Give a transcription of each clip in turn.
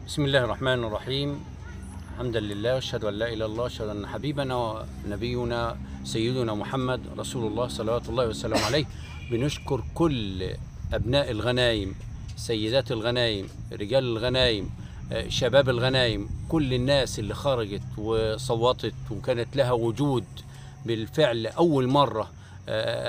بسم الله الرحمن الرحيم. حمدا لله واشهد ان لا اله الا الله واشهد ان حبيبنا ونبينا سيدنا محمد رسول الله صلوات الله وسلامه عليه. بنشكر كل ابناء الغنايم، سيدات الغنايم، رجال الغنايم، شباب الغنايم، كل الناس اللي خرجت وصوتت وكانت لها وجود بالفعل. اول مره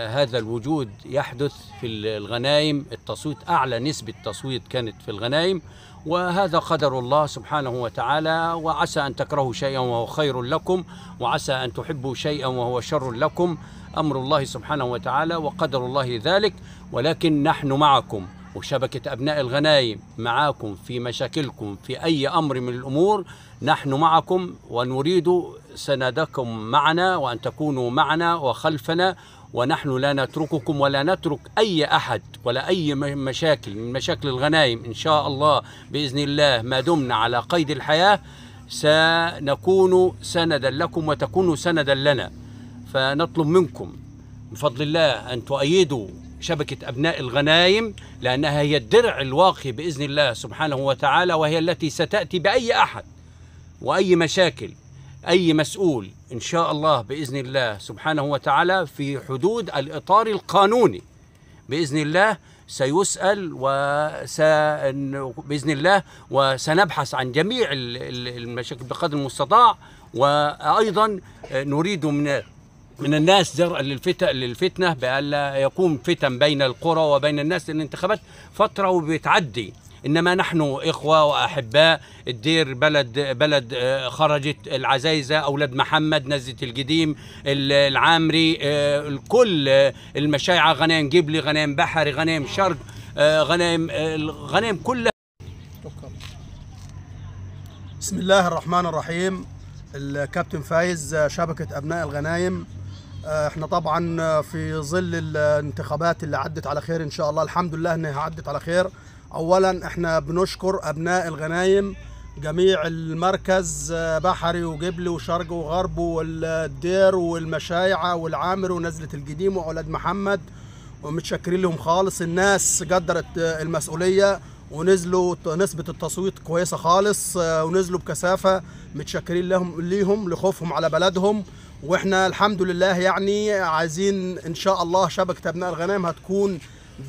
هذا الوجود يحدث في الغنايم، التصويت أعلى نسبة تصويت كانت في الغنايم، وهذا قدر الله سبحانه وتعالى. وعسى أن تكرهوا شيئا وهو خير لكم، وعسى أن تحبوا شيئا وهو شر لكم، أمر الله سبحانه وتعالى وقدر الله ذلك. ولكن نحن معكم، وشبكة أبناء الغنايم معاكم في مشاكلكم، في أي أمر من الأمور نحن معكم، ونريد سندكم معنا وأن تكونوا معنا وخلفنا، ونحن لا نترككم ولا نترك أي أحد ولا أي مشاكل من مشاكل الغنايم. إن شاء الله بإذن الله ما دمنا على قيد الحياة سنكون سندا لكم وتكونوا سندا لنا. فنطلب منكم بفضل الله أن تؤيدوا شبكة أبناء الغنايم، لأنها هي الدرع الواقي بإذن الله سبحانه وتعالى، وهي التي ستأتي بأي أحد وأي مشاكل أي مسؤول إن شاء الله بإذن الله سبحانه وتعالى في حدود الإطار القانوني بإذن الله سيسأل بإذن الله، وسنبحث عن جميع المشاكل بقدر المستطاع. وأيضا نريد من الناس درءا للفتنة بألا يكون فتن بين القرى وبين الناس، لأن الانتخابات فترة وبتعدي، إنما نحن إخوة وأحباء. الدير بلد خرجت العزايزة، أولاد محمد، نزلة القديم، العامري، الكل المشايعة، غنايم جبلي، غنايم بحري، غنايم شرق، غنايم كلها. بسم الله الرحمن الرحيم. الكابتن فايز، شبكة أبناء الغنايم. احنا طبعا في ظل الانتخابات اللي عدت على خير ان شاء الله، الحمد لله انها عدت على خير. اولا احنا بنشكر ابناء الغنايم جميع المركز، بحري وجبلي وشرق وغرب والدير والمشايعة والعامر ونزلة القديم واولاد محمد، ومتشكرين لهم خالص. الناس قدرت المسؤولية ونزلوا نسبة التصويت كويسة خالص، ونزلوا بكثافة، متشكرين ليهم لخوفهم على بلدهم. واحنا الحمد لله يعني عايزين ان شاء الله شبكة ابناء الغنايم هتكون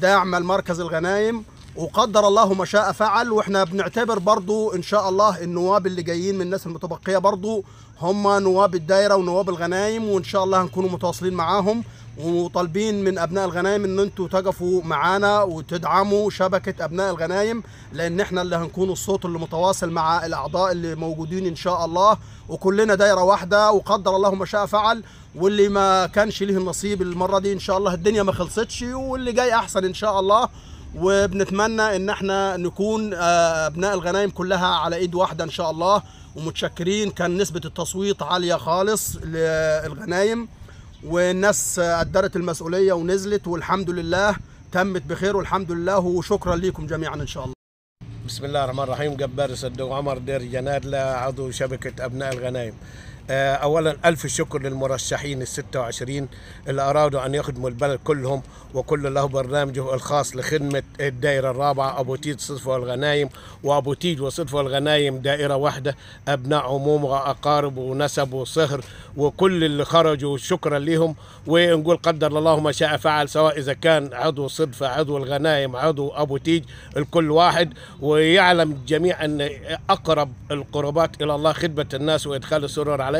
داعمة لمركز الغنايم، وقدر الله ما شاء فعل. واحنا بنعتبر برضو ان شاء الله النواب اللي جايين من الناس المتبقية برضو هم نواب الدايرة ونواب الغنايم، وان شاء الله هنكونوا متواصلين معاهم، وطالبين من ابناء الغنايم ان انتوا تقفوا معانا وتدعموا شبكة ابناء الغنايم، لان احنا اللي هنكون الصوت اللي متواصل مع الاعضاء اللي موجودين ان شاء الله، وكلنا دايرة واحدة، وقدر الله ما شاء فعل. واللي ما كانش ليه النصيب المرة دي ان شاء الله الدنيا ما خلصتش، واللي جاي احسن ان شاء الله. وبنتمنى ان احنا نكون ابناء الغنايم كلها على ايد واحدة ان شاء الله، ومتشكرين. كان نسبة التصويت عالية خالص للغنايم، والناس قدرت المسؤولية ونزلت، والحمد لله تمت بخير والحمد لله. وشكرا لكم جميعا ان شاء الله. بسم الله الرحمن الرحيم. جبار صدق عمر، دير جنادلة، عضو شبكة أبناء الغنايم. أولا ألف الشكر للمرشحين ال26 اللي أرادوا أن يخدموا البلد كلهم، وكل له برنامجه الخاص لخدمة الدائرة الرابعة أبو تيج صدفة والغنايم. وأبو تيج وصدفة والغنايم دائرة واحدة، أبناء عموم وأقارب ونسب وصهر، وكل اللي خرجوا شكرا لهم. ونقول قدر الله ما شاء فعل، سواء إذا كان عضو صدفة، عضو الغنايم، عضو أبو تيج، الكل واحد. ويعلم الجميع أن أقرب القربات إلى الله خدمة الناس وإدخال السرور عليهم.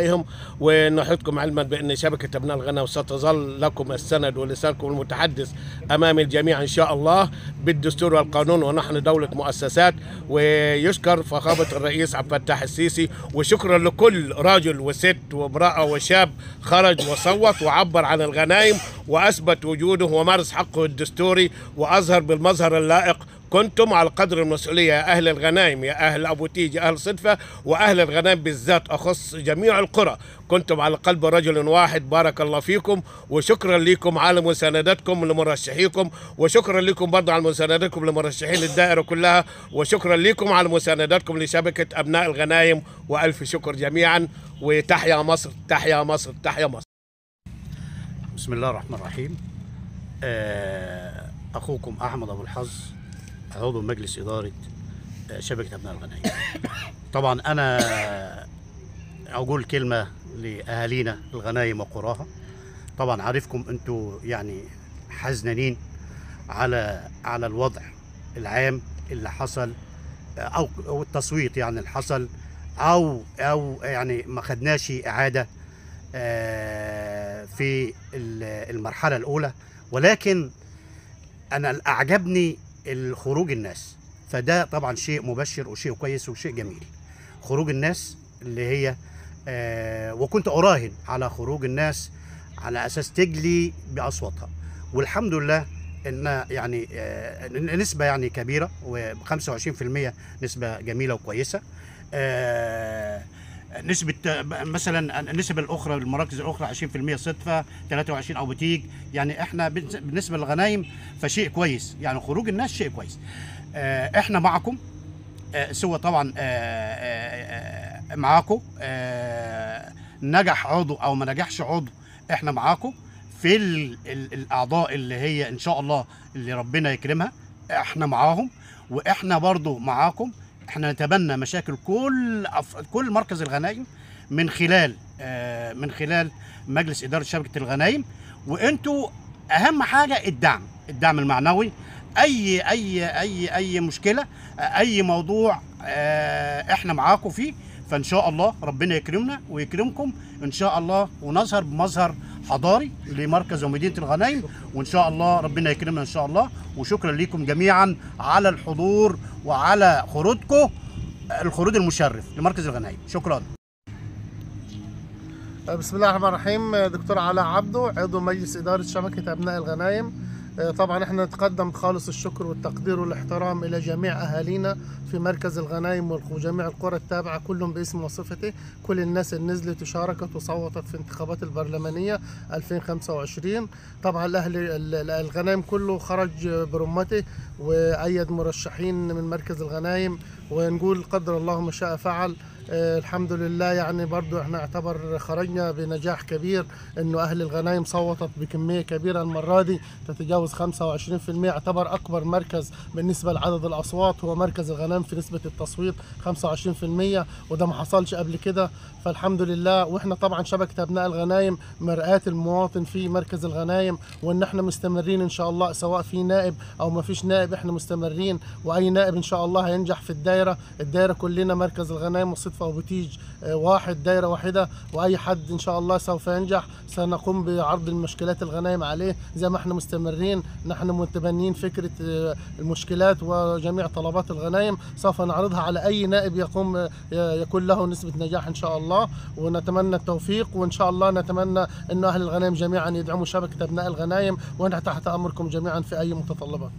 ونحطكم علما بأن شبكة أبناء الغنايم ستظل لكم السند ولسانكم المتحدث أمام الجميع إن شاء الله بالدستور والقانون، ونحن دولة مؤسسات. ويشكر فخامة الرئيس عبد الفتاح السيسي، وشكرا لكل رجل وست وامرأة وشاب خرج وصوت وعبر عن الغنايم وأثبت وجوده ومارس حقه الدستوري وأظهر بالمظهر اللائق. كنتم على قدر المسؤولية يا أهل الغنايم، يا أهل أبو تيج، يا أهل صدفة، وأهل الغنايم بالذات أخص جميع القرى. كنتم على قلب رجل واحد، بارك الله فيكم. وشكرا لكم على مساندتكم لمرشحيكم، وشكرا لكم برضه على مساندتكم لمرشحين الدائرة كلها، وشكرا لكم على مساندتكم لشبكة أبناء الغنايم. وألف شكر جميعا. وتحيا مصر، تحيا مصر، تحيا مصر. بسم الله الرحمن الرحيم. أخوكم أحمد أبو الحظ، عضو مجلس إدارة شبكة أبناء الغنايم. طبعا انا اقول كلمه لاهالينا الغنايم وقراها. طبعا عارفكم انتوا يعني حزنانين على الوضع العام اللي حصل، او التصويت يعني اللي حصل، او يعني ما خدناش اعاده في المرحله الاولى. ولكن انا اعجبني الخروج الناس، فده طبعا شيء مبشر وشيء كويس وشيء جميل. خروج الناس اللي هي وكنت اراهن على خروج الناس على اساس تجلي باصواتها، والحمد لله ان يعني نسبه يعني كبيره، و25% نسبه جميله وكويسه. نسبة مثلا النسب الأخرى المراكز الأخرى 20% صدفة، 23 أو بتيج. يعني إحنا بالنسبة للغنايم فشيء كويس، يعني خروج الناس شيء كويس. إحنا معكم، سوى طبعا معاكم، نجح عضو أو ما نجحش عضو، إحنا معاكم في الأعضاء اللي هي إن شاء الله اللي ربنا يكرمها، إحنا معاهم وإحنا برضو معاكم. احنا نتبنى مشاكل كل مركز الغنايم من خلال مجلس اداره شبكه الغنايم. وانتوا اهم حاجه الدعم المعنوي. اي مشكله، اي موضوع، احنا معاكم فيه. فان شاء الله ربنا يكرمنا ويكرمكم ان شاء الله، ونظهر بمظهر حضاري لمركز ومدينه الغنايم، وان شاء الله ربنا يكرمنا ان شاء الله. وشكرا لكم جميعا على الحضور وعلى خروجكم، الخروج المشرف لمركز الغنايم. شكرا. بسم الله الرحمن الرحيم. دكتور علاء عبده، عضو مجلس اداره شبكه ابناء الغنايم. طبعا احنا نتقدم بخالص الشكر والتقدير والاحترام الى جميع اهالينا في مركز الغنايم وجميع القرى التابعه كلهم باسم وصفته، كل الناس اللي نزلت وشاركت وصوتت في الانتخابات البرلمانيه 2025. طبعا الغنايم كله خرج برمته وايد مرشحين من مركز الغنايم، ونقول قدر الله ما شاء فعل. الحمد لله. يعني برضو احنا اعتبر خرجنا بنجاح كبير انه اهل الغنايم صوتت بكميه كبيره المره دي تتجاوز 25%. اعتبر اكبر مركز بالنسبه لعدد الاصوات هو مركز الغنايم في نسبه التصويت 25%، وده ما حصلش قبل كده. فالحمد لله. واحنا طبعا شبكه ابناء الغنايم مرآة المواطن في مركز الغنايم، وان احنا مستمرين ان شاء الله سواء في نائب او ما فيش نائب، احنا مستمرين. واي نائب ان شاء الله هينجح في الدايره كلنا مركز الغنايم والصدفه وبتيج واحد، دايره واحده، واي حد ان شاء الله سوف ينجح. سنقوم بعرض المشكلات الغنايم عليه زي ما احنا مستمرين. نحن متبنين فكره المشكلات وجميع طلبات الغنايم سوف نعرضها على اي نائب يكون له نسبه نجاح ان شاء الله. ونتمنى التوفيق، وان شاء الله نتمنى انه اهل الغنايم جميعا يدعموا شبكه ابناء الغنايم، ونحن تحت امركم جميعا في اي متطلبات.